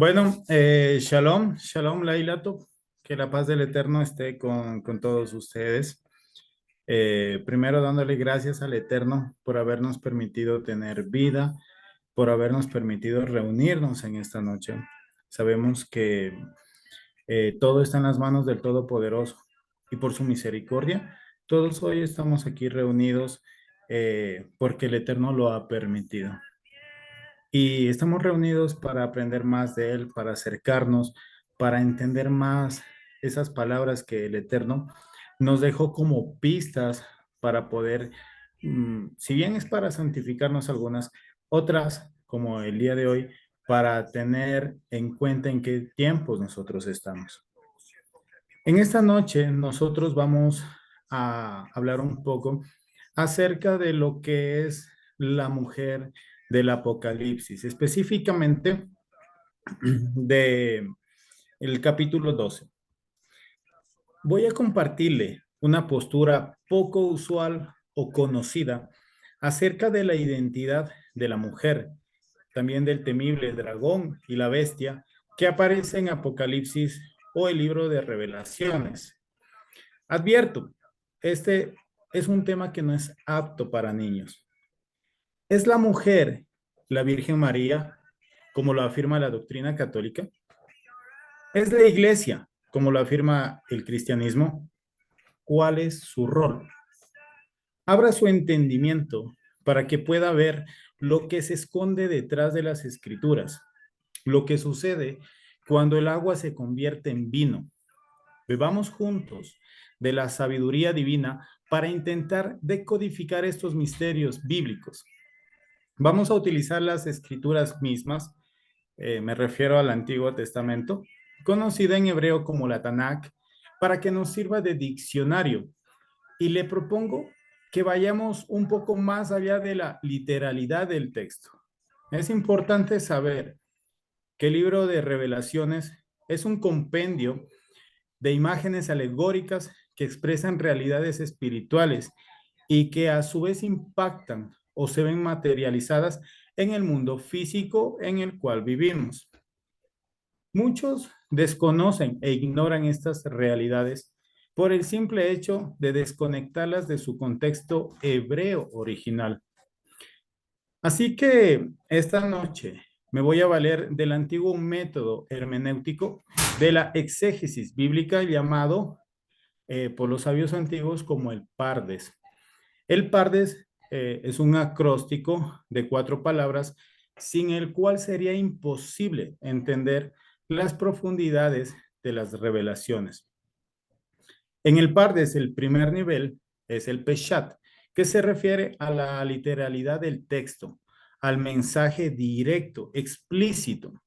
Bueno, shalom, shalom, Lailato, que la paz del Eterno esté con todos ustedes. Primero dándole gracias al Eterno por habernos permitido tener vida, por habernos permitido reunirnos en esta noche. Sabemos que todo está en las manos del Todopoderoso y por su misericordia, todos hoy estamos aquí reunidos porque el Eterno lo ha permitido. Y estamos reunidos para aprender más de Él, para acercarnos, para entender más esas palabras que el Eterno nos dejó como pistas para poder, si bien es para santificarnos algunas, otras, como el día de hoy, para tener en cuenta en qué tiempos nosotros estamos. En esta noche nosotros vamos a hablar un poco acerca de lo que es la mujer del Apocalipsis, específicamente de el capítulo 12. Voy a compartirle una postura poco usual o conocida acerca de la identidad de la mujer, también del temible dragón y la bestia que aparece en Apocalipsis o el libro de Revelaciones. Advierto, este es un tema que no es apto para niños. ¿Es la mujer la Virgen María, como lo afirma la doctrina católica? ¿Es la iglesia, como lo afirma el cristianismo? ¿Cuál es su rol? Abra su entendimiento para que pueda ver lo que se esconde detrás de las escrituras, lo que sucede cuando el agua se convierte en vino. Bebamos juntos de la sabiduría divina para intentar decodificar estos misterios bíblicos. Vamos a utilizar las escrituras mismas, me refiero al Antiguo Testamento, conocida en hebreo como la Tanakh, para que nos sirva de diccionario. Y le propongo que vayamos un poco más allá de la literalidad del texto. Es importante saber que el libro de Revelaciones es un compendio de imágenes alegóricas que expresan realidades espirituales y que a su vez impactan o se ven materializadas en el mundo físico en el cual vivimos. Muchos desconocen e ignoran estas realidades por el simple hecho de desconectarlas de su contexto hebreo original. Así que esta noche me voy a valer del antiguo método hermenéutico de la exégesis bíblica llamado por los sabios antiguos como el Pardes. El Pardes es un acróstico de 4 palabras sin el cual sería imposible entender las profundidades de las revelaciones. En el Pardes, el primer nivel es el Peshat, que se refiere a la literalidad del texto, al mensaje directo, explícito.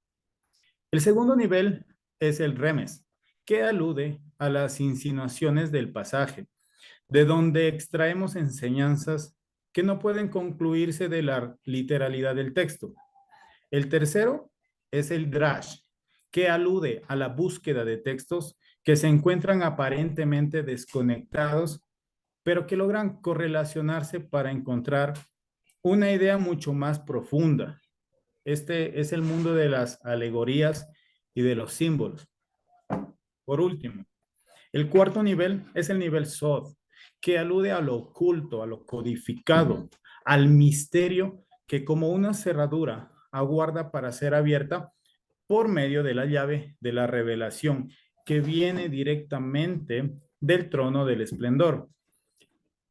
El segundo nivel es el Remes, que alude a las insinuaciones del pasaje, de donde extraemos enseñanzas que no pueden concluirse de la literalidad del texto. El tercero es el Drash, que alude a la búsqueda de textos que se encuentran aparentemente desconectados, pero que logran correlacionarse para encontrar una idea mucho más profunda. Este es el mundo de las alegorías y de los símbolos. Por último, el cuarto nivel es el nivel Sod, que alude a lo oculto, a lo codificado, al misterio que como una cerradura aguarda para ser abierta por medio de la llave de la revelación que viene directamente del trono del esplendor.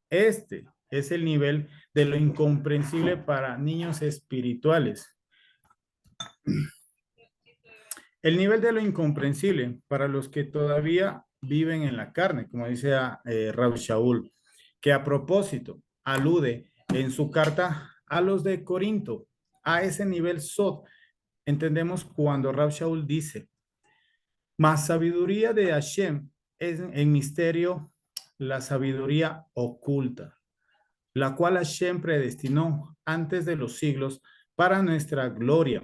Este es el nivel de lo incomprensible para niños espirituales. El nivel de lo incomprensible para los que todavía viven en la carne, como dice Raúl Shaul, que a propósito alude en su carta a los de Corinto, a ese nivel Sod. Entendemos cuando Raúl Shaul dice, más sabiduría de Hashem es en misterio la sabiduría oculta, la cual Hashem predestinó antes de los siglos para nuestra gloria,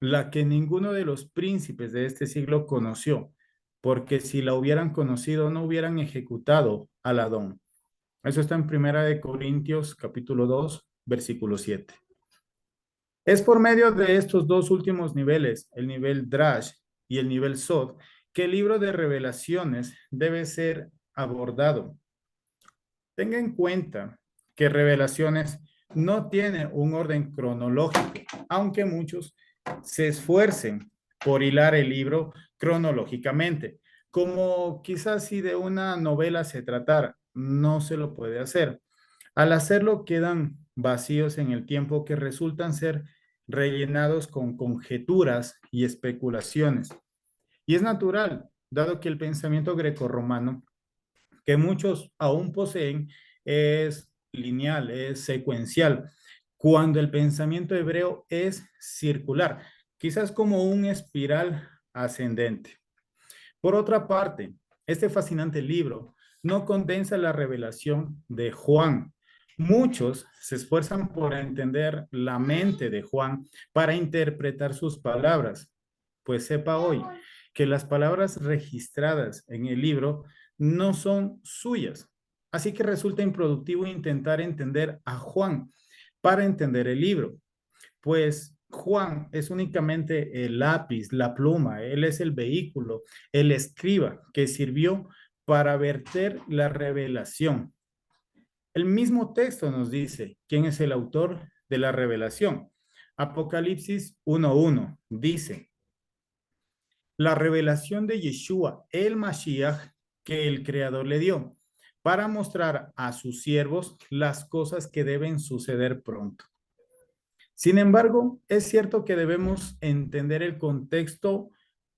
la que ninguno de los príncipes de este siglo conoció, porque si la hubieran conocido no hubieran ejecutado al Adón. Eso está en Primera de Corintios capítulo 2, versículo 7. Es por medio de estos dos últimos niveles, el nivel Drash y el nivel Sod, que el libro de revelaciones debe ser abordado. Tenga en cuenta que revelaciones no tiene un orden cronológico, aunque muchos se esfuercen por hilar el libro cronológicamente. Como quizás si de una novela se tratara, no se lo puede hacer. Al hacerlo quedan vacíos en el tiempo que resultan ser rellenados con conjeturas y especulaciones. Y es natural, dado que el pensamiento grecorromano, que muchos aún poseen, es lineal, es secuencial, cuando el pensamiento hebreo es circular, quizás como un espiral ascendente. Por otra parte, este fascinante libro no condensa la revelación de Juan. Muchos se esfuerzan por entender la mente de Juan para interpretar sus palabras, pues sepa hoy que las palabras registradas en el libro no son suyas. Así que resulta improductivo intentar entender a Juan para entender el libro, pues Juan es únicamente el lápiz, la pluma, él es el vehículo, el escriba que sirvió para verter la revelación. El mismo texto nos dice quién es el autor de la revelación. Apocalipsis 1:1 dice, la revelación de Yeshua, el Mashiach, que el Creador le dio, para mostrar a sus siervos las cosas que deben suceder pronto. Sin embargo, es cierto que debemos entender el contexto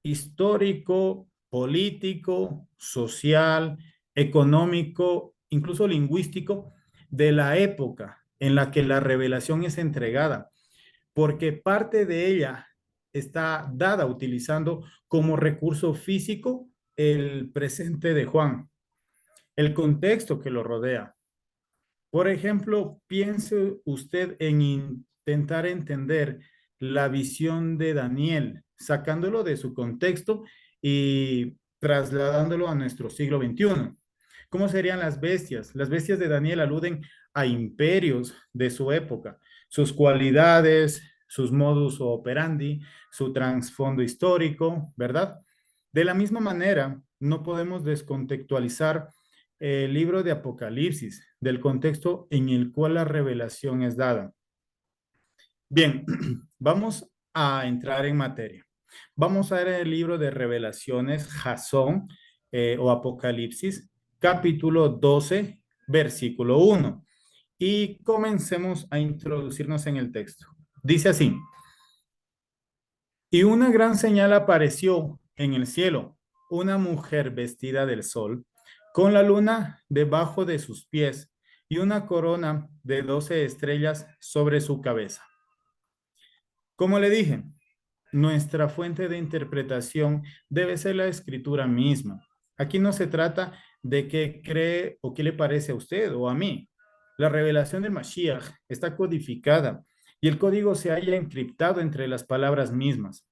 histórico, político, social, económico, incluso lingüístico de la época en la que la revelación es entregada, porque parte de ella está dada utilizando como recurso físico el presente de Juan, el contexto que lo rodea. Por ejemplo, piense usted en intentar entender la visión de Daniel, sacándolo de su contexto y trasladándolo a nuestro siglo XXI. ¿Cómo serían las bestias? Las bestias de Daniel aluden a imperios de su época, sus cualidades, sus modus operandi, su trasfondo histórico, ¿verdad? De la misma manera, no podemos descontextualizar el libro de Apocalipsis, del contexto en el cual la revelación es dada. Bien, vamos a entrar en materia. Vamos a ver el libro de Revelaciones, Jasón o Apocalipsis, capítulo 12, versículo 1. Y comencemos a introducirnos en el texto. Dice así, y una gran señal apareció en el cielo, una mujer vestida del sol, con la luna debajo de sus pies y una corona de 12 estrellas sobre su cabeza. Como le dije, nuestra fuente de interpretación debe ser la escritura misma. Aquí no se trata de qué cree o qué le parece a usted o a mí. La revelación del Mashiach está codificada y el código se halla encriptado entre las palabras mismas.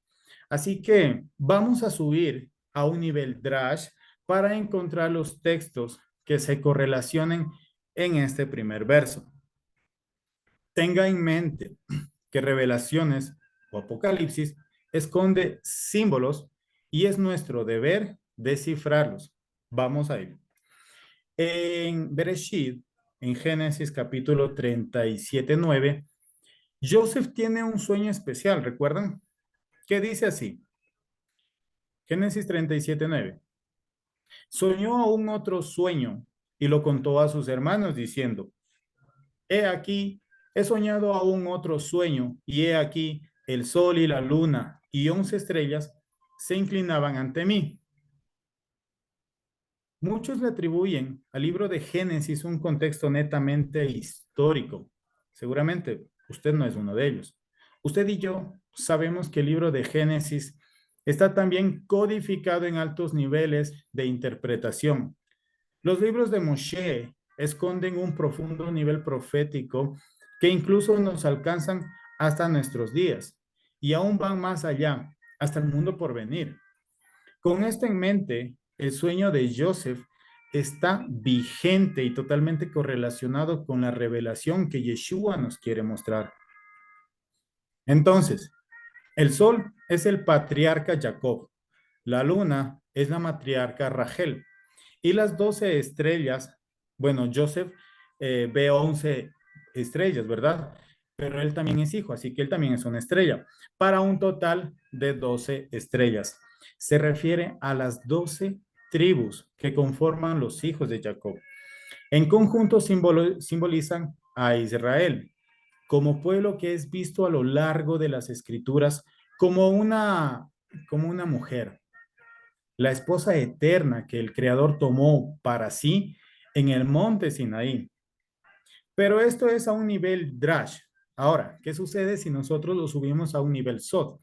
Así que vamos a subir a un nivel Drash para encontrar los textos que se correlacionen en este primer verso. Tenga en mente que Revelaciones o Apocalipsis esconde símbolos y es nuestro deber descifrarlos. Vamos a ir. En Bereshit, en Génesis capítulo 37:9, Joseph tiene un sueño especial, ¿recuerdan? ¿Qué dice así? Génesis 37:9. Soñó aún otro sueño y lo contó a sus hermanos diciendo, he aquí, he soñado aún otro sueño y he aquí el sol y la luna y 11 estrellas se inclinaban ante mí. Muchos le atribuyen al libro de Génesis un contexto netamente histórico. Seguramente usted no es uno de ellos. Usted y yo sabemos que el libro de Génesis está también codificado en altos niveles de interpretación. Los libros de Moshe esconden un profundo nivel profético que incluso nos alcanzan hasta nuestros días y aún van más allá, hasta el mundo por venir. Con esto en mente, el sueño de Joseph está vigente y totalmente correlacionado con la revelación que Yeshua nos quiere mostrar. Entonces, el sol es el patriarca Jacob, la luna es la matriarca Rachel y las 12 estrellas, bueno, Joseph ve 11 estrellas, ¿verdad? Pero él también es hijo, así que él también es una estrella, para un total de 12 estrellas. Se refiere a las 12 tribus que conforman los hijos de Jacob. En conjunto simbolizan a Israel como pueblo que es visto a lo largo de las escrituras como una mujer, la esposa eterna que el Creador tomó para sí en el monte Sinaí. Pero esto es a un nivel Drash. Ahora, ¿qué sucede si nosotros lo subimos a un nivel Sod?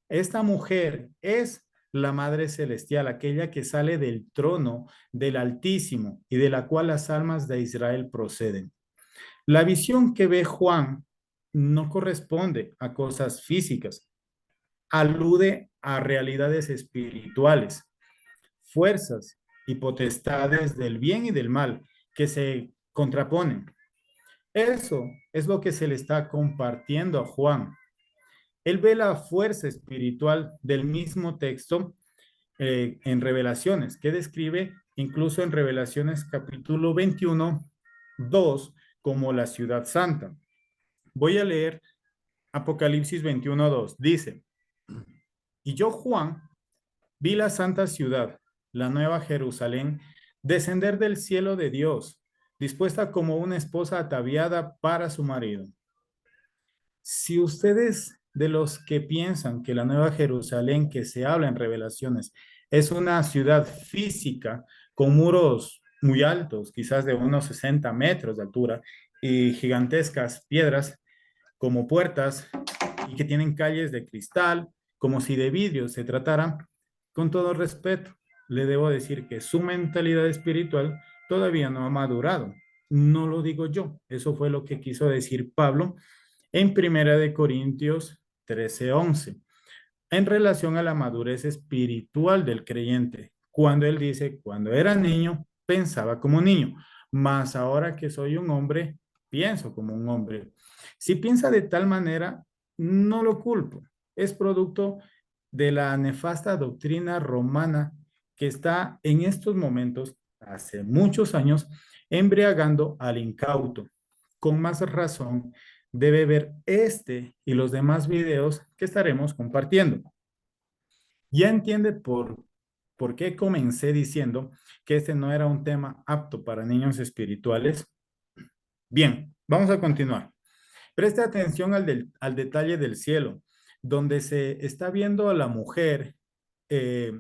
Esta mujer es la Madre Celestial, aquella que sale del trono del Altísimo y de la cual las almas de Israel proceden. La visión que ve Juan no corresponde a cosas físicas, alude a realidades espirituales, fuerzas y potestades del bien y del mal que se contraponen. Eso es lo que se le está compartiendo a Juan. Él ve la fuerza espiritual del mismo texto en Revelaciones, que describe incluso en Revelaciones capítulo 21, 2, como la ciudad santa. Voy a leer Apocalipsis 21, 2. Dice, y yo, Juan, vi la santa ciudad, la nueva Jerusalén, descender del cielo de Dios, dispuesta como una esposa ataviada para su marido. Si ustedes de los que piensan que la nueva Jerusalén que se habla en Revelaciones es una ciudad física con muros muy altos, quizás de unos 60 metros de altura, y gigantescas piedras como puertas y que tienen calles de cristal, como si de vidrio se tratara, con todo respeto, le debo decir que su mentalidad espiritual todavía no ha madurado. No lo digo yo, eso fue lo que quiso decir Pablo en Primera de Corintios 13:11, en relación a la madurez espiritual del creyente, cuando él dice, cuando era niño, pensaba como niño, mas ahora que soy un hombre, pienso como un hombre. Si piensa de tal manera, no lo culpo. Es producto de la nefasta doctrina romana que está en estos momentos, hace muchos años, embriagando al incauto. Con más razón, debe ver este y los demás videos que estaremos compartiendo. Ya entiende por qué comencé diciendo que este no era un tema apto para niños espirituales. Bien, vamos a continuar. Preste atención al detalle del cielo, donde se está viendo a la mujer, eh,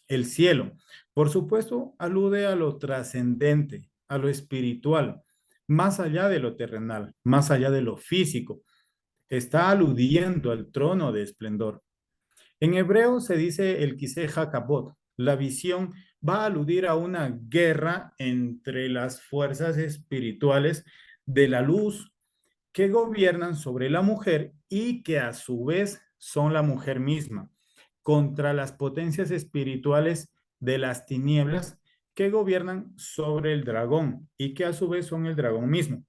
el cielo. Por supuesto, alude a lo trascendente, a lo espiritual, más allá de lo terrenal, más allá de lo físico. Está aludiendo al trono de esplendor. En hebreo se dice el Kiseh Hakabot. La visión va a aludir a una guerra entre las fuerzas espirituales de la luz que gobiernan sobre la mujer y que a su vez son la mujer misma, contra las potencias espirituales de las tinieblas que gobiernan sobre el dragón y que a su vez son el dragón mismo.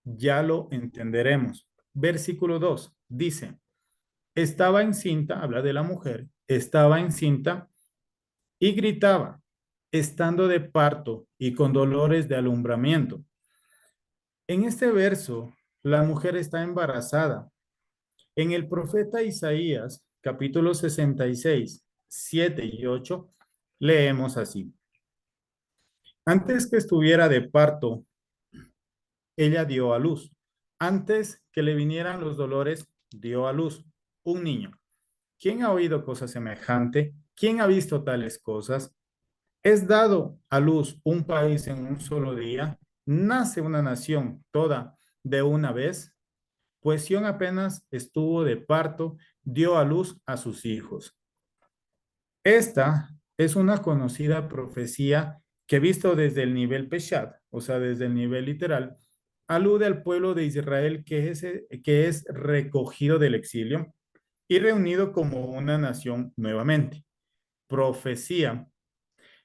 Ya lo entenderemos. Versículo 2 dice, estaba encinta, habla de la mujer, estaba encinta y gritaba, estando de parto y con dolores de alumbramiento. En este verso, la mujer está embarazada. En el profeta Isaías, capítulo 66, 7 y 8, leemos así. Antes que estuviera de parto, ella dio a luz. Antes que le vinieran los dolores, dio a luz un niño. ¿Quién ha oído cosa semejante? ¿Quién ha visto tales cosas? Es dado a luz un país en un solo día, nace una nación toda de una vez, pues Sión apenas estuvo de parto, dio a luz a sus hijos. Esta es una conocida profecía que visto desde el nivel Peshat, o sea, desde el nivel literal, alude al pueblo de Israel que es recogido del exilio y reunido como una nación nuevamente. Profecía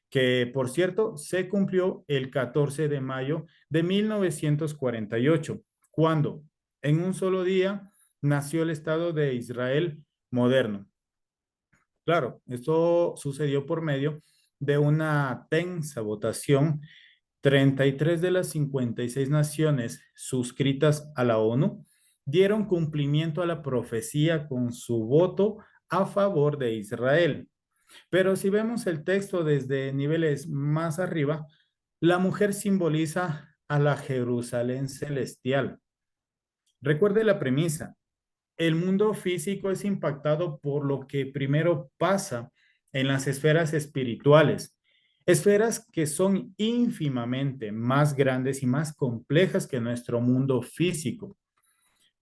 que, por cierto, se cumplió el 14 de mayo de 1948, cuando en un solo día nació el Estado de Israel moderno. Claro, esto sucedió por medio de una tensa votación. 33 de las 56 naciones suscritas a la ONU dieron cumplimiento a la profecía con su voto a favor de Israel. Pero si vemos el texto desde niveles más arriba, la mujer simboliza a la Jerusalén celestial. Recuerde la premisa: el mundo físico es impactado por lo que primero pasa en las esferas espirituales, esferas que son ínfimamente más grandes y más complejas que nuestro mundo físico.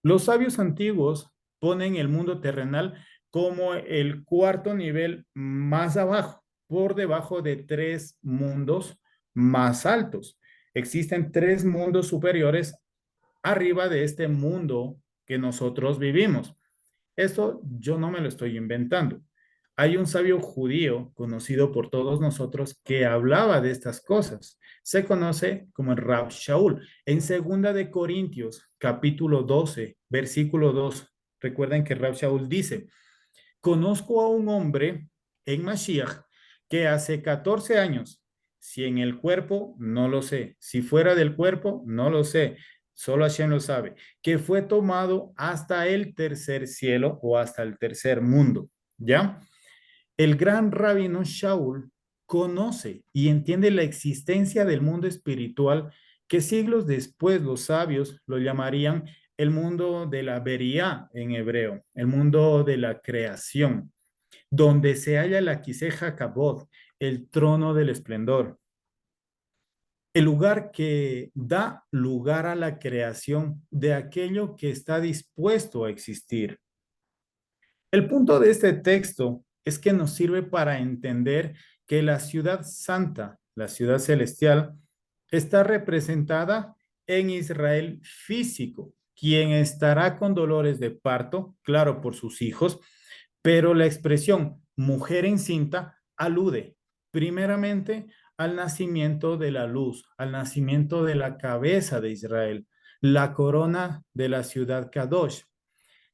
Los sabios antiguos ponen el mundo terrenal como el cuarto nivel más abajo, por debajo de tres mundos más altos. Existen tres mundos superiores arriba de este mundo que nosotros vivimos. Esto yo no me lo estoy inventando. Hay un sabio judío conocido por todos nosotros que hablaba de estas cosas. Se conoce como el Rab Shaul. En segunda de Corintios, capítulo 12, versículo 2, recuerden que Rab Shaul dice: conozco a un hombre en Mashiach que hace 14 años, si en el cuerpo, no lo sé, si fuera del cuerpo, no lo sé, solo Hashem lo sabe, que fue tomado hasta el tercer cielo o hasta el tercer mundo, ¿ya? El gran rabino Shaul conoce y entiende la existencia del mundo espiritual que siglos después los sabios lo llamarían el mundo de la Bería en hebreo, el mundo de la creación, donde se halla la Quiseja Kabod, el trono del esplendor, el lugar que da lugar a la creación de aquello que está dispuesto a existir. El punto de este texto es que nos sirve para entender que la ciudad santa, la ciudad celestial, está representada en Israel físico, quien estará con dolores de parto, claro, por sus hijos, pero la expresión mujer encinta alude primeramente al nacimiento de la luz, al nacimiento de la cabeza de Israel, la corona de la ciudad Kadosh,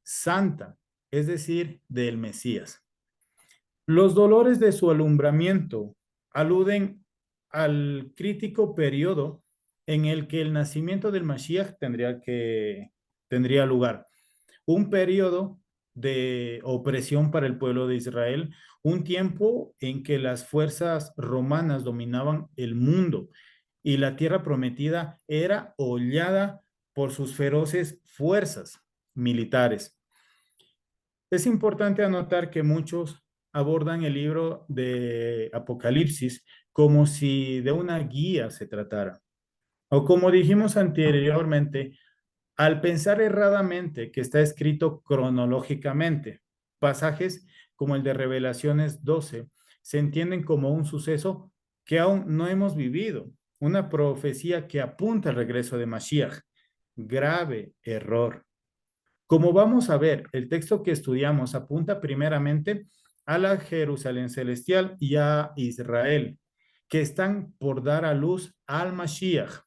santa, es decir, del Mesías. Los dolores de su alumbramiento aluden al crítico periodo en el que el nacimiento del Mashiach tendría lugar. Un periodo de opresión para el pueblo de Israel, un tiempo en que las fuerzas romanas dominaban el mundo y la tierra prometida era hollada por sus feroces fuerzas militares. Es importante anotar que muchos abordan el libro de Apocalipsis como si de una guía se tratara. O como dijimos anteriormente, al pensar erradamente que está escrito cronológicamente, pasajes como el de Revelaciones 12 se entienden como un suceso que aún no hemos vivido, una profecía que apunta al regreso de Mashiach. Grave error. Como vamos a ver, el texto que estudiamos apunta primeramente a la Jerusalén celestial y a Israel, que están por dar a luz al Mashiach.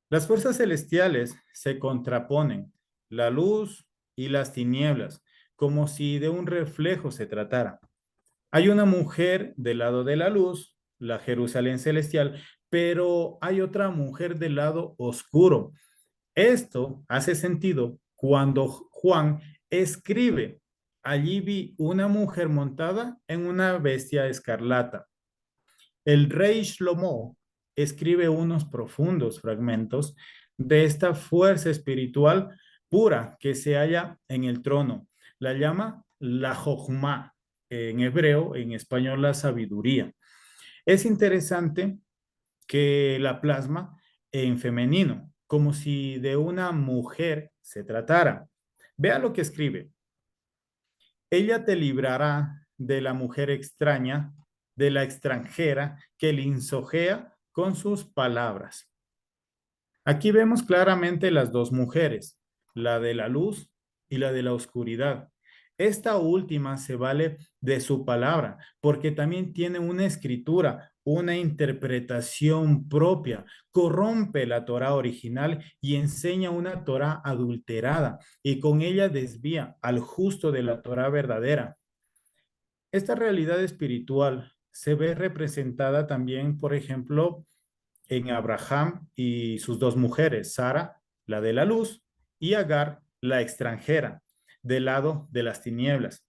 Las fuerzas celestiales se contraponen, la luz y las tinieblas, como si de un reflejo se tratara. Hay una mujer del lado de la luz, la Jerusalén celestial, pero hay otra mujer del lado oscuro. Esto hace sentido cuando Juan escribe: allí vi una mujer montada en una bestia escarlata. El rey Shlomo escribe unos profundos fragmentos de esta fuerza espiritual pura que se halla en el trono. La llama la Jochma, en hebreo, en español la sabiduría. Es interesante que la plasma en femenino, como si de una mujer se tratara. Vea lo que escribe: ella te librará de la mujer extraña, de la extranjera que lisonjea con sus palabras. Aquí vemos claramente las dos mujeres, la de la luz y la de la oscuridad. Esta última se vale de su palabra, porque también tiene una escritura, una interpretación propia, corrompe la Torá original y enseña una Torá adulterada, y con ella desvía al justo de la Torá verdadera. Esta realidad espiritual se ve representada también, por ejemplo, en Abraham y sus dos mujeres, Sara, la de la luz, y Agar, la extranjera, del lado de las tinieblas.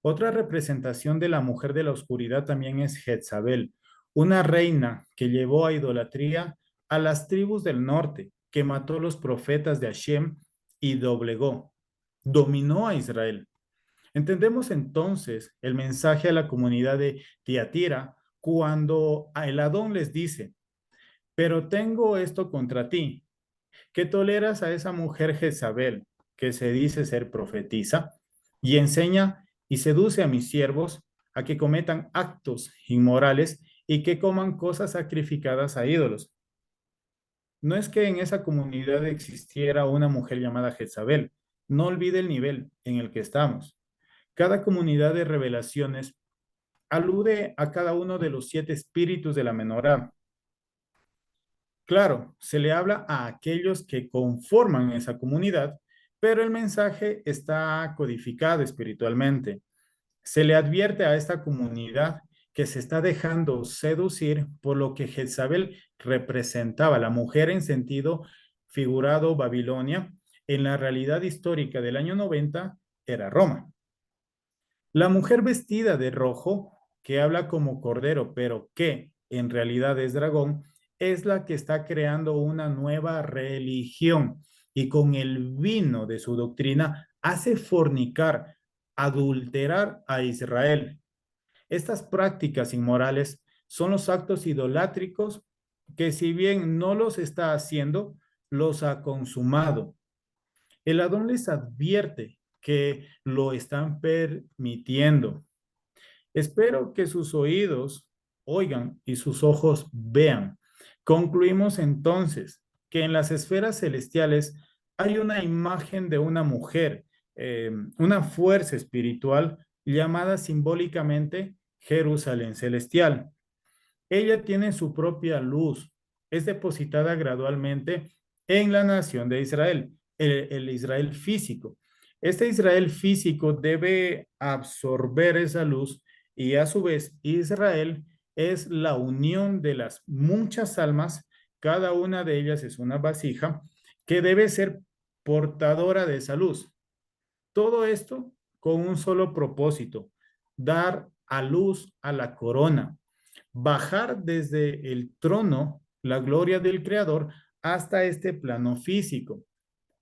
Otra representación de la mujer de la oscuridad también es Jezabel, una reina que llevó a idolatría a las tribus del norte, que mató a los profetas de Hashem y dominó a Israel. Entendemos entonces el mensaje a la comunidad de Tiatira cuando el Adón les dice, pero tengo esto contra ti, que toleras a esa mujer Jezabel, que se dice ser profetisa, y enseña y seduce a mis siervos a que cometan actos inmorales y que coman cosas sacrificadas a ídolos. No es que en esa comunidad existiera una mujer llamada Jezabel. No olvide el nivel en el que estamos. Cada comunidad de revelaciones alude a cada uno de los 7 espíritus de la menorá. Claro, se le habla a aquellos que conforman esa comunidad, pero el mensaje está codificado espiritualmente. Se le advierte a esta comunidad que se está dejando seducir por lo que Jezabel representaba, la mujer en sentido figurado Babilonia, en la realidad histórica del año 90 era Roma. La mujer vestida de rojo, que habla como cordero, pero que en realidad es dragón, es la que está creando una nueva religión y con el vino de su doctrina hace fornicar, adulterar a Israel. Estas prácticas inmorales son los actos idolátricos que si bien no los está haciendo, los ha consumado. El Adón les advierte que lo están permitiendo. Espero que sus oídos oigan y sus ojos vean. Concluimos entonces que en las esferas celestiales hay una imagen de una mujer, una fuerza espiritual llamada simbólicamente Jerusalén celestial. Ella tiene su propia luz, es depositada gradualmente en la nación de Israel, el Israel físico. Este Israel físico debe absorber esa luz y a su vez Israel es la unión de las muchas almas, cada una de ellas es una vasija que debe ser portadora de esa luz. Todo esto con un solo propósito, dar a luz a la corona, bajar desde el trono la gloria del Creador hasta este plano físico,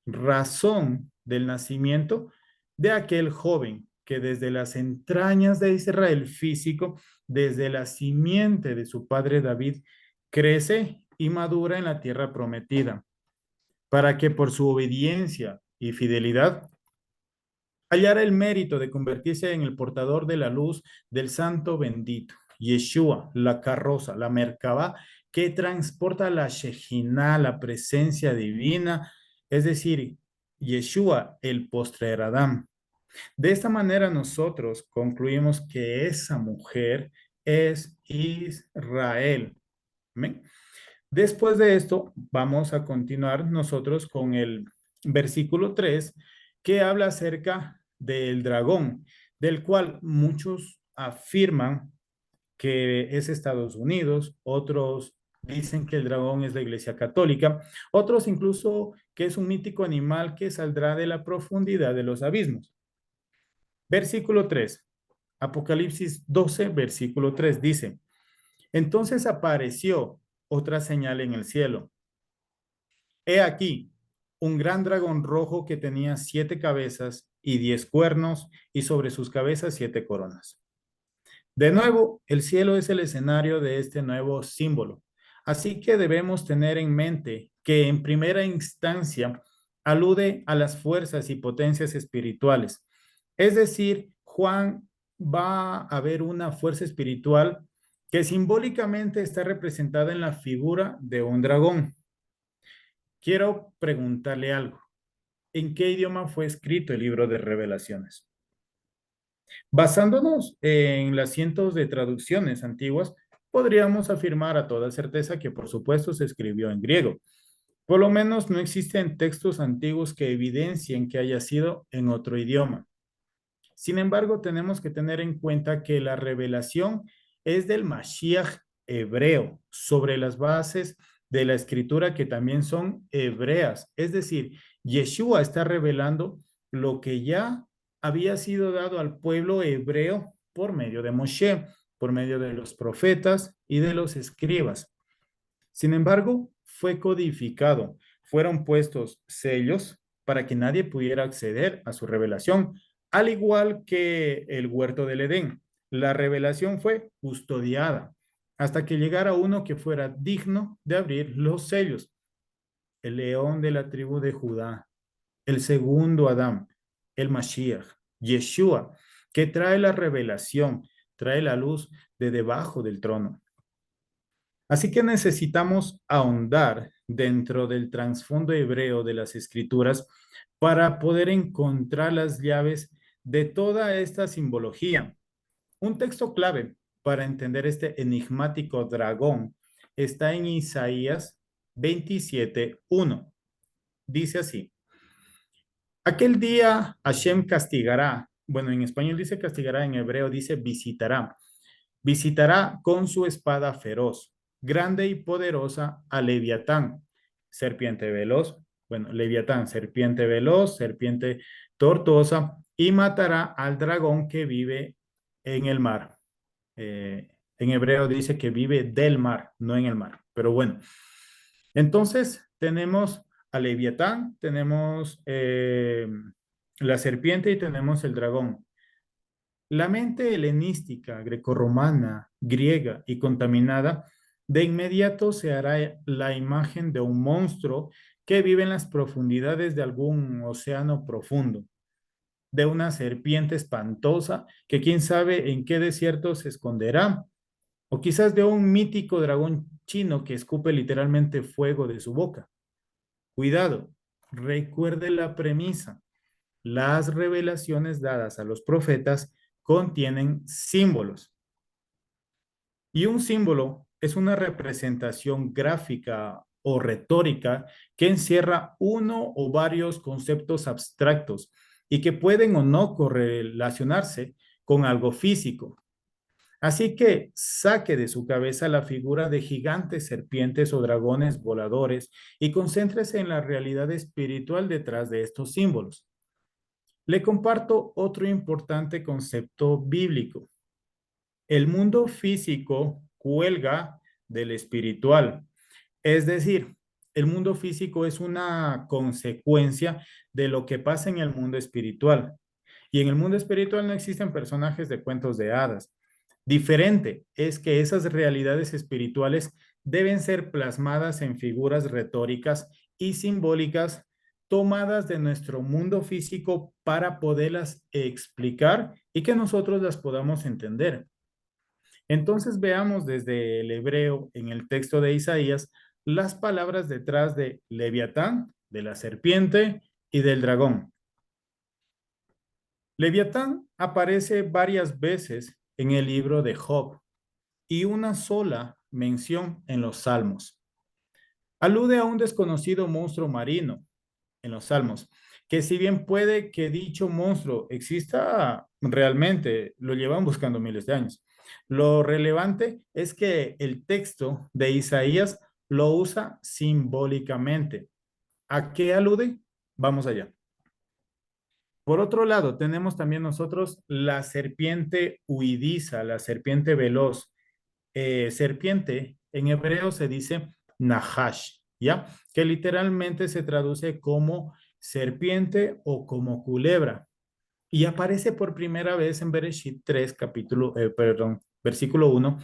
razón del nacimiento de aquel joven que desde las entrañas de Israel físico, desde la simiente de su padre David, crece y madura en la tierra prometida, para que por su obediencia y fidelidad hallara el mérito de convertirse en el portador de la luz del santo bendito, Yeshua, la carroza, la Merkabah, que transporta la Shejinah, la presencia divina, es decir, Yeshua, el postrer Adán. De esta manera nosotros concluimos que esa mujer es Israel. ¿Amén? Después de esto, vamos a continuar nosotros con el versículo 3 que habla acerca del dragón, del cual muchos afirman que es Estados Unidos, otros dicen que el dragón es la Iglesia Católica, otros incluso que es un mítico animal que saldrá de la profundidad de los abismos. Versículo 3, Apocalipsis 12, versículo 3 dice, entonces apareció otra señal en el cielo. He aquí, un gran dragón rojo que tenía 7 cabezas y 10 cuernos, y sobre sus cabezas 7 coronas. De nuevo, el cielo es el escenario de este nuevo símbolo. Así que debemos tener en mente que en primera instancia alude a las fuerzas y potencias espirituales. Es decir, Juan va a ver una fuerza espiritual que simbólicamente está representada en la figura de un dragón. Quiero preguntarle algo. ¿En qué idioma fue escrito el libro de Revelaciones? Basándonos en las cientos de traducciones antiguas, podríamos afirmar a toda certeza que por supuesto se escribió en griego. Por lo menos no existen textos antiguos que evidencien que haya sido en otro idioma. Sin embargo, tenemos que tener en cuenta que la revelación es del Mashiach hebreo sobre las bases de la escritura que también son hebreas. Es decir, Yeshua está revelando lo que ya había sido dado al pueblo hebreo por medio de Moshe, por medio de los profetas y de los escribas. Sin embargo, fue codificado, fueron puestos sellos para que nadie pudiera acceder a su revelación, al igual que el huerto del Edén. La revelación fue custodiada hasta que llegara uno que fuera digno de abrir los sellos, el león de la tribu de Judá, el segundo Adán, el Mashiach, Yeshua, que trae la revelación, trae la luz de debajo del trono. Así que necesitamos ahondar dentro del trasfondo hebreo de las escrituras para poder encontrar las llaves de toda esta simbología. Un texto clave para entender este enigmático dragón está en Isaías 27:1. Dice así: aquel día Hashem castigará, bueno, en español dice castigará, en hebreo dice visitará. Visitará con su espada feroz, grande y poderosa a Leviatán, serpiente veloz, bueno, Leviatán, serpiente veloz, serpiente tortuosa, y matará al dragón que vive en el mar. En hebreo dice que vive del mar, no en el mar. Pero bueno, entonces tenemos a Leviatán, tenemos la serpiente y tenemos el dragón. La mente helenística, grecorromana, griega y contaminada, de inmediato se hará la imagen de un monstruo que vive en las profundidades de algún océano profundo, de una serpiente espantosa que quién sabe en qué desierto se esconderá, o quizás de un mítico dragón chino que escupe literalmente fuego de su boca. Cuidado, recuerde la premisa. Las revelaciones dadas a los profetas contienen símbolos. Y un símbolo es una representación gráfica o retórica que encierra uno o varios conceptos abstractos y que pueden o no correlacionarse con algo físico. Así que saque de su cabeza la figura de gigantes, serpientes o dragones voladores y concéntrese en la realidad espiritual detrás de estos símbolos. Le comparto otro importante concepto bíblico. El mundo físico cuelga del espiritual. Es decir, el mundo físico es una consecuencia de lo que pasa en el mundo espiritual. Y en el mundo espiritual no existen personajes de cuentos de hadas. Diferente es que esas realidades espirituales deben ser plasmadas en figuras retóricas y simbólicas tomadas de nuestro mundo físico para poderlas explicar y que nosotros las podamos entender. Entonces veamos desde el hebreo en el texto de Isaías las palabras detrás de Leviatán, de la serpiente y del dragón. Leviatán aparece varias veces en el libro de Job y una sola mención en los Salmos. Alude a un desconocido monstruo marino en los Salmos, que si bien puede que dicho monstruo exista realmente, lo llevan buscando miles de años. Lo relevante es que el texto de Isaías lo usa simbólicamente. ¿A qué alude? Vamos allá. Por otro lado, tenemos también nosotros la serpiente huidiza, la serpiente veloz. Serpiente en hebreo se dice Nahash, ¿ya? Que literalmente se traduce como serpiente o como culebra. Y aparece por primera vez en Bereshit 3, versículo 1,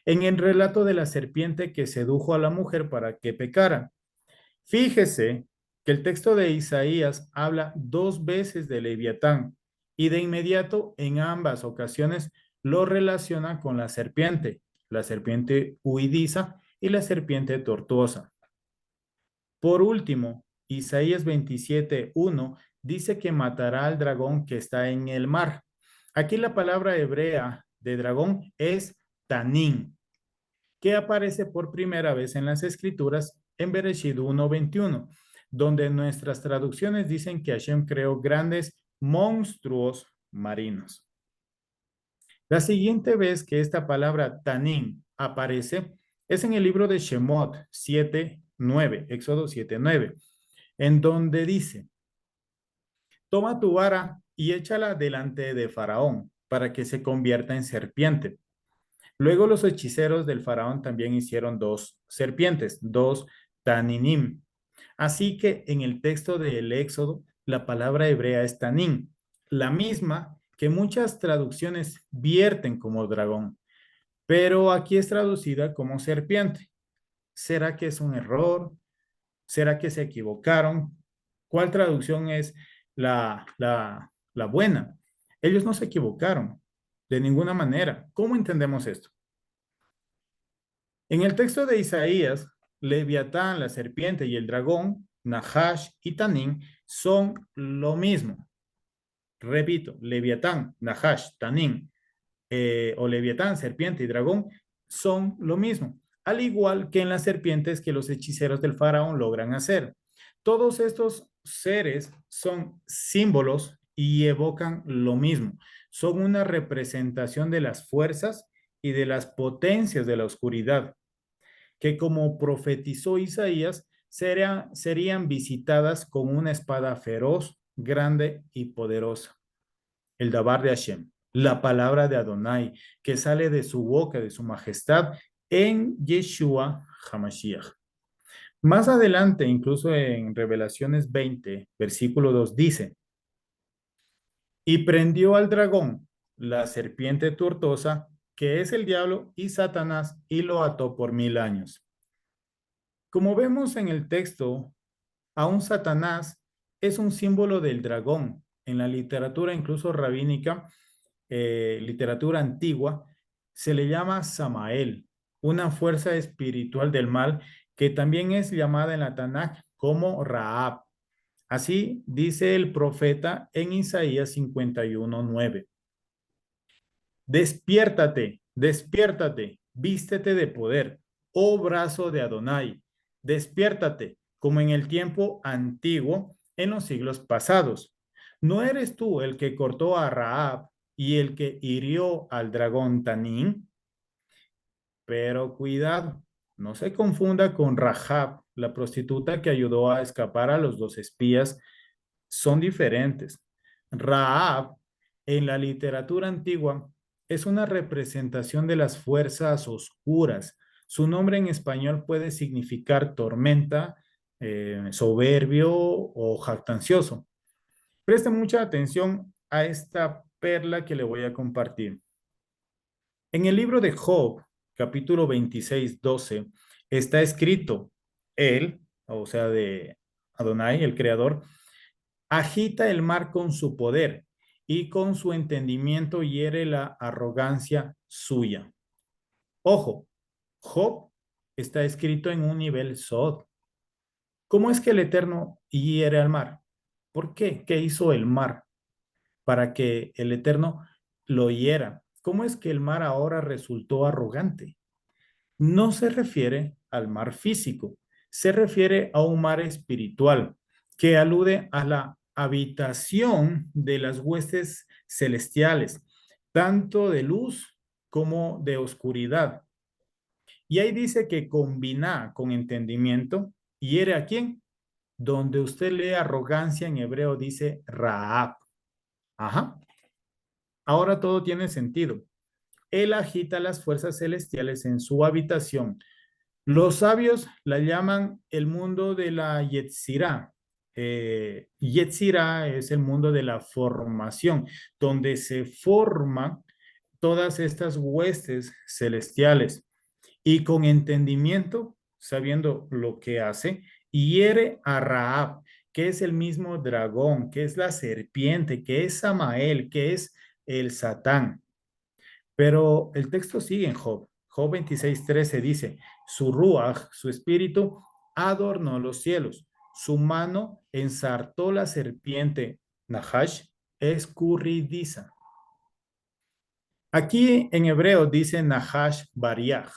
en el relato de la serpiente que sedujo a la mujer para que pecara. Fíjese que el texto de Isaías habla dos veces de Leviatán y de inmediato en ambas ocasiones lo relaciona con la serpiente huidiza y la serpiente tortuosa. Por último, Isaías 27:1 dice que matará al dragón que está en el mar. Aquí la palabra hebrea de dragón es tanín, que aparece por primera vez en las escrituras en Bereshit 1:21, donde nuestras traducciones dicen que Hashem creó grandes monstruos marinos. La siguiente vez que esta palabra tanín aparece es en el libro de Shemot 7:9, Éxodo 7:9, en donde dice: toma tu vara y échala delante de Faraón para que se convierta en serpiente. Luego los hechiceros del Faraón también hicieron dos serpientes, dos taninim. Así que en el texto del Éxodo, la palabra hebrea es tanín, la misma que muchas traducciones vierten como dragón, pero aquí es traducida como serpiente. ¿Será que es un error? ¿Será que se equivocaron? ¿Cuál traducción es la buena? Ellos no se equivocaron de ninguna manera. ¿Cómo entendemos esto? En el texto de Isaías, Leviatán, la serpiente y el dragón, Nahash y Tanín, son lo mismo. Repito, Leviatán, Nahash, Tanín, o Leviatán, serpiente y dragón, son lo mismo. Al igual que en las serpientes que los hechiceros del faraón logran hacer. Todos estos seres son símbolos y evocan lo mismo. Son una representación de las fuerzas y de las potencias de la oscuridad que, como profetizó Isaías, serían visitadas con una espada feroz, grande y poderosa. El Dabar de Hashem, la palabra de Adonai, que sale de su boca, de su majestad, en Yeshua Hamashiach. Más adelante, incluso en Revelaciones 20, versículo 2, dice: y prendió al dragón, la serpiente tortosa, que es el diablo y Satanás, y lo ató por 1000 años. Como vemos en el texto, aún Satanás es un símbolo del dragón. En la literatura, incluso rabínica, literatura antigua, se le llama Samael, una fuerza espiritual del mal que también es llamada en la Tanakh como Raab. Así dice el profeta en Isaías 51:9. Despiértate, despiértate, vístete de poder, oh brazo de Adonai, despiértate, como en el tiempo antiguo, en los siglos pasados. ¿No eres tú el que cortó a Raab y el que hirió al dragón Tanín? Pero cuidado, no se confunda con Rahab, la prostituta que ayudó a escapar a los dos espías. Son diferentes. Rahab, en la literatura antigua, es una representación de las fuerzas oscuras. Su nombre en español puede significar tormenta, soberbio o jactancioso. Preste mucha atención a esta perla que le voy a compartir. En el libro de Job, capítulo 26:12, está escrito: él, o sea, de Adonai, el creador, agita el mar con su poder y con su entendimiento hiere la arrogancia suya. Ojo, Job está escrito en un nivel Sod. ¿Cómo es que el Eterno hiere al mar? ¿Por qué? ¿Qué hizo el mar para que el Eterno lo hiera? ¿Cómo es que el mar ahora resultó arrogante? No se refiere al mar físico, se refiere a un mar espiritual que alude a la habitación de las huestes celestiales, tanto de luz como de oscuridad. Y ahí dice que combina con entendimiento, hiere a quién. Donde usted lee arrogancia en hebreo dice Raab. Ajá. Ahora todo tiene sentido. Él agita las fuerzas celestiales en su habitación. Los sabios la llaman el mundo de la Yetzirah. Yetzirah es el mundo de la formación, donde se forman todas estas huestes celestiales. Y con entendimiento, sabiendo lo que hace, hiere a Rahab, que es el mismo dragón, que es la serpiente, que es Samael, que es el Satán. Pero el texto sigue en Job. Job 26:13 dice: su ruach, su espíritu, adornó los cielos. Su mano ensartó la serpiente Nahash escurridiza. Aquí en hebreo dice Nahash Bariach,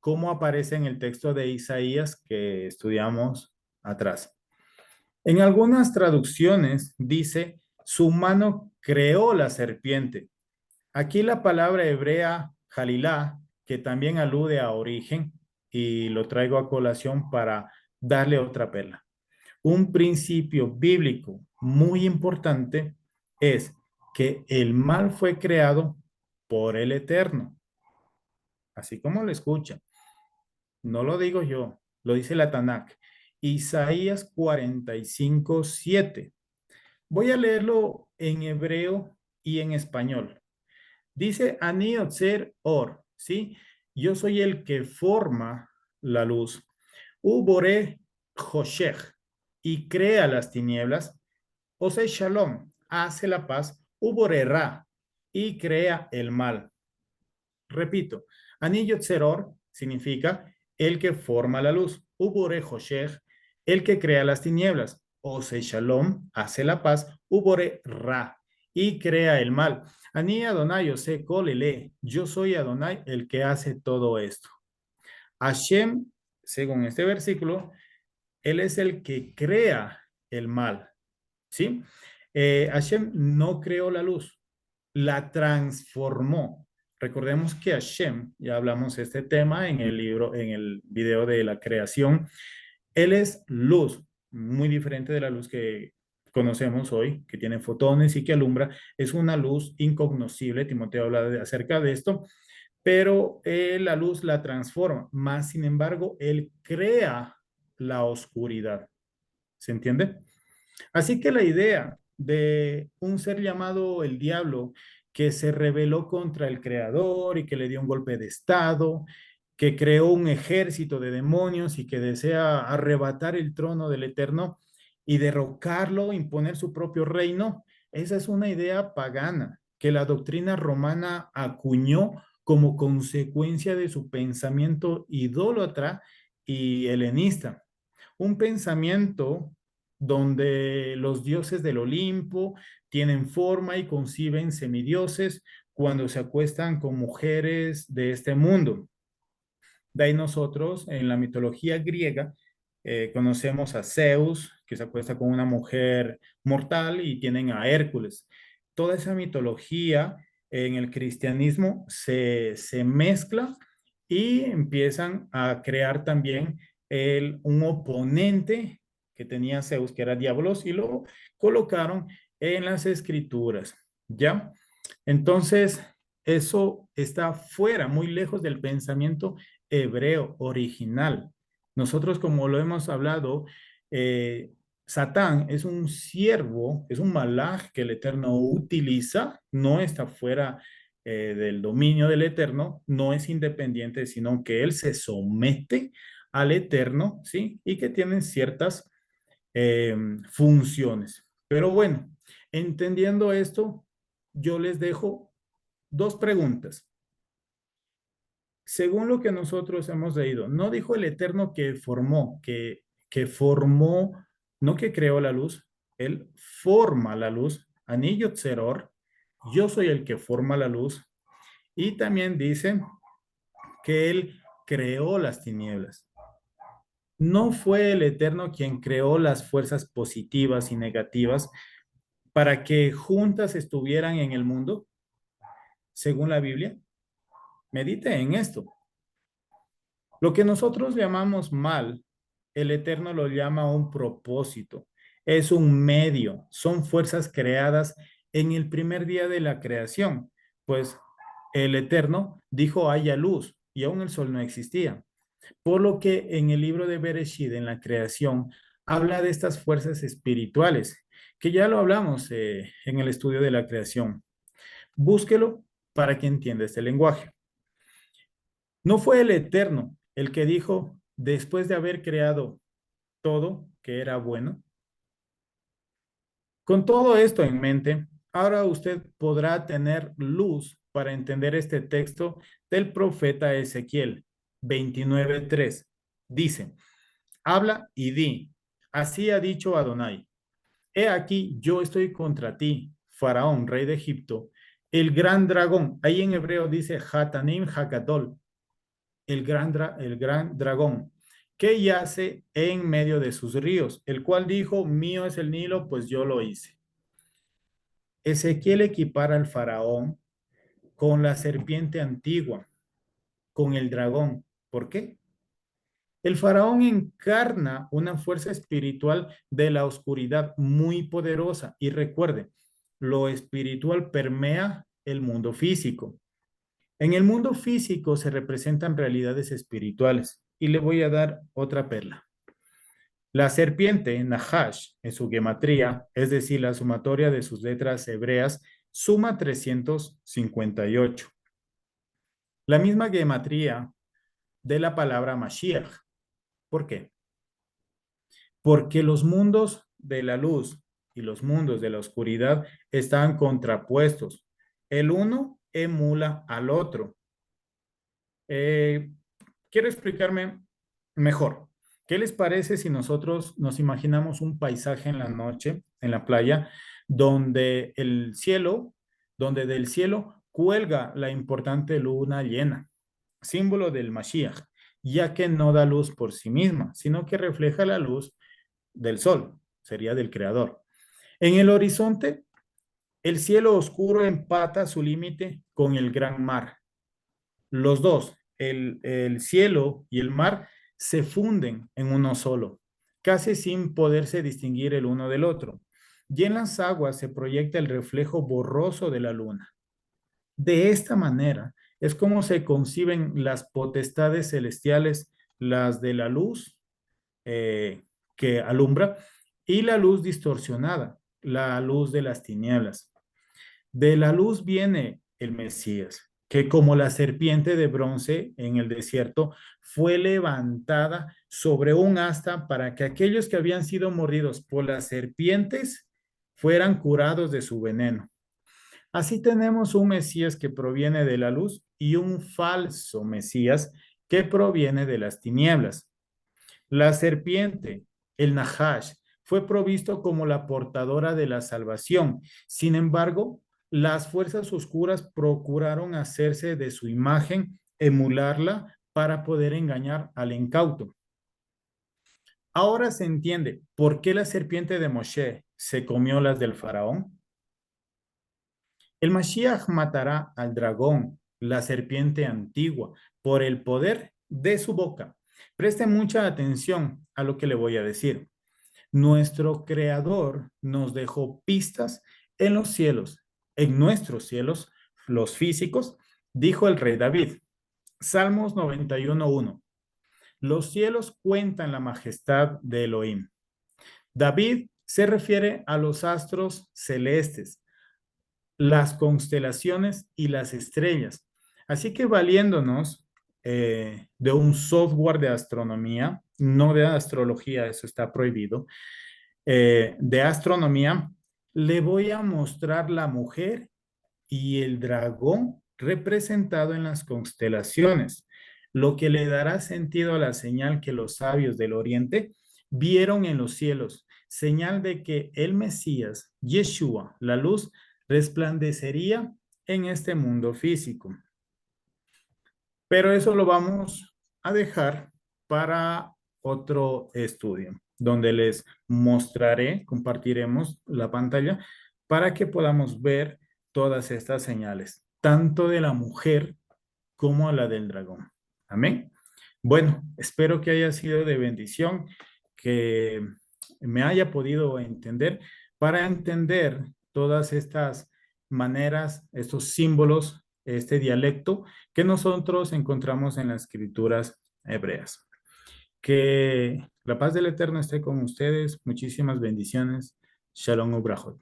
como aparece en el texto de Isaías que estudiamos atrás. En algunas traducciones dice, su mano creó la serpiente. Aquí la palabra hebrea Jalilá, que también alude a origen, y lo traigo a colación para darle otra perla. Un principio bíblico muy importante es que el mal fue creado por el Eterno, así como lo escuchan. No lo digo yo, lo dice la Tanakh. Isaías 45:7. Voy a leerlo en hebreo y en español. Dice Ani Otzer Or, ¿sí? Yo soy el que forma la luz. Ubore Hoshech, y crea las tinieblas. Ose Shalom, hace la paz. Ubore Ra, y crea el mal. Repito, Ani Yotzer Or significa el que forma la luz. Ubore Hoshech, el que crea las tinieblas. Ose Shalom, hace la paz. Ubore Ra, y crea el mal. Ani Adonai Ose Kolele, yo soy Adonai el que hace todo esto. Hashem, según este versículo, él es el que crea el mal, ¿sí? Hashem no creó la luz, la transformó. Recordemos que Hashem, ya hablamos de este tema en el libro, en el video de la creación, él es luz, muy diferente de la luz que conocemos hoy, que tiene fotones y que alumbra, es una luz incognoscible. Timoteo habla acerca de esto, pero la luz la transforma, más sin embargo, él crea la oscuridad. ¿Se entiende? Así que la idea de un ser llamado el diablo que se rebeló contra el creador y que le dio un golpe de estado, que creó un ejército de demonios y que desea arrebatar el trono del Eterno y derrocarlo, imponer su propio reino, esa es una idea pagana que la doctrina romana acuñó como consecuencia de su pensamiento idólatra y helenista. Un pensamiento donde los dioses del Olimpo tienen forma y conciben semidioses cuando se acuestan con mujeres de este mundo. De ahí nosotros, en la mitología griega, conocemos a Zeus, que se acuesta con una mujer mortal, y tienen a Hércules. Toda esa mitología en el cristianismo se mezcla y empiezan a crear también un oponente que tenía Zeus, que era Diablos, y lo colocaron en las escrituras, ¿ya? Entonces, eso está fuera, muy lejos del pensamiento hebreo original. Nosotros, como lo hemos hablado, Satán es un siervo, es un malaj que el Eterno utiliza, no está fuera del dominio del Eterno, no es independiente, sino que él se somete al Eterno, ¿sí? Y que tienen ciertas funciones. Pero bueno, entendiendo esto, yo les dejo dos preguntas. Según lo que nosotros hemos leído, no dijo el Eterno que formó, que formó, no que creó la luz, él forma la luz. Anillo Tzeror, yo soy el que forma la luz. Y también dice que él creó las tinieblas. ¿No fue el Eterno quien creó las fuerzas positivas y negativas para que juntas estuvieran en el mundo, según la Biblia? Medite en esto. Lo que nosotros llamamos mal, el Eterno lo llama un propósito, es un medio, son fuerzas creadas en el primer día de la creación, pues el Eterno dijo haya luz y aún el sol no existía. Por lo que en el libro de Bereshit, en la creación, habla de estas fuerzas espirituales, que ya lo hablamos en el estudio de la creación. Búsquelo para que entienda este lenguaje. No fue el Eterno el que dijo, después de haber creado todo que era bueno. Con todo esto en mente, ahora usted podrá tener luz para entender este texto del profeta Ezequiel 29:3. Dice, habla y di, así ha dicho Adonai. He aquí, yo estoy contra ti, Faraón, rey de Egipto, El gran dragón, ahí en hebreo dice Hatanim Hagadol, el gran dragón, que yace en medio de sus ríos, el cual dijo, mío es el Nilo, pues yo lo hice. Ezequiel equipara al faraón con la serpiente antigua, con el dragón. ¿Por qué? El faraón encarna una fuerza espiritual de la oscuridad muy poderosa y recuerde, lo espiritual permea el mundo físico. En el mundo físico se representan realidades espirituales y le voy a dar otra perla. La serpiente, Nahash, en su gematría, es decir, la sumatoria de sus letras hebreas, suma 358. La misma gematría de la palabra Mashiach. ¿Por qué? Porque los mundos de la luz y los mundos de la oscuridad están contrapuestos. El uno emula al otro. Eh, Quiero explicarme mejor. ¿Qué les parece si nosotros nos imaginamos un paisaje en la noche, en la playa, donde el cielo, donde del cielo cuelga la importante luna llena, símbolo del Mashiach, ya que no da luz por sí misma, sino que refleja la luz del sol, sería del creador. En el horizonte, el cielo oscuro empata su límite con el gran mar. Los dos, el cielo y el mar, se funden en uno solo, casi sin poderse distinguir el uno del otro. Y en las aguas se proyecta el reflejo borroso de la luna. De esta manera es como se conciben las potestades celestiales, las de la luz que alumbra y la luz distorsionada, la luz de las tinieblas. De la luz viene el Mesías, que como la serpiente de bronce en el desierto fue levantada sobre un asta para que aquellos que habían sido mordidos por las serpientes fueran curados de su veneno. Así tenemos un Mesías que proviene de la luz y un falso Mesías que proviene de las tinieblas. La serpiente, el Nahash, fue provisto como la portadora de la salvación. Sin embargo, las fuerzas oscuras procuraron hacerse de su imagen, emularla para poder engañar al incauto. Ahora se entiende por qué la serpiente de Moshe se comió las del faraón. El Mashiach matará al dragón, la serpiente antigua, por el poder de su boca. Preste mucha atención a lo que le voy a decir. Nuestro Creador nos dejó pistas en los cielos, en nuestros cielos, los físicos, dijo el rey David. Salmos 91:1. Los cielos cuentan la majestad de Elohim. David se refiere a los astros celestes, las constelaciones y las estrellas. Así que valiéndonos de un software de astronomía, no de astrología, eso está prohibido, de astronomía, le voy a mostrar la mujer y el dragón representado en las constelaciones, lo que le dará sentido a la señal que los sabios del oriente vieron en los cielos, señal de que el Mesías, Yeshua, la luz, resplandecería en este mundo físico. Pero eso lo vamos a dejar para otro estudio, donde les mostraré, compartiremos la pantalla para que podamos ver todas estas señales, tanto de la mujer como la del dragón. Amén. Bueno, espero que haya sido de bendición, que me haya podido entender para entender todas estas maneras, estos símbolos, este dialecto que nosotros encontramos en las escrituras hebreas. Que la paz del Eterno esté con ustedes. Muchísimas bendiciones. Shalom Ubrahot.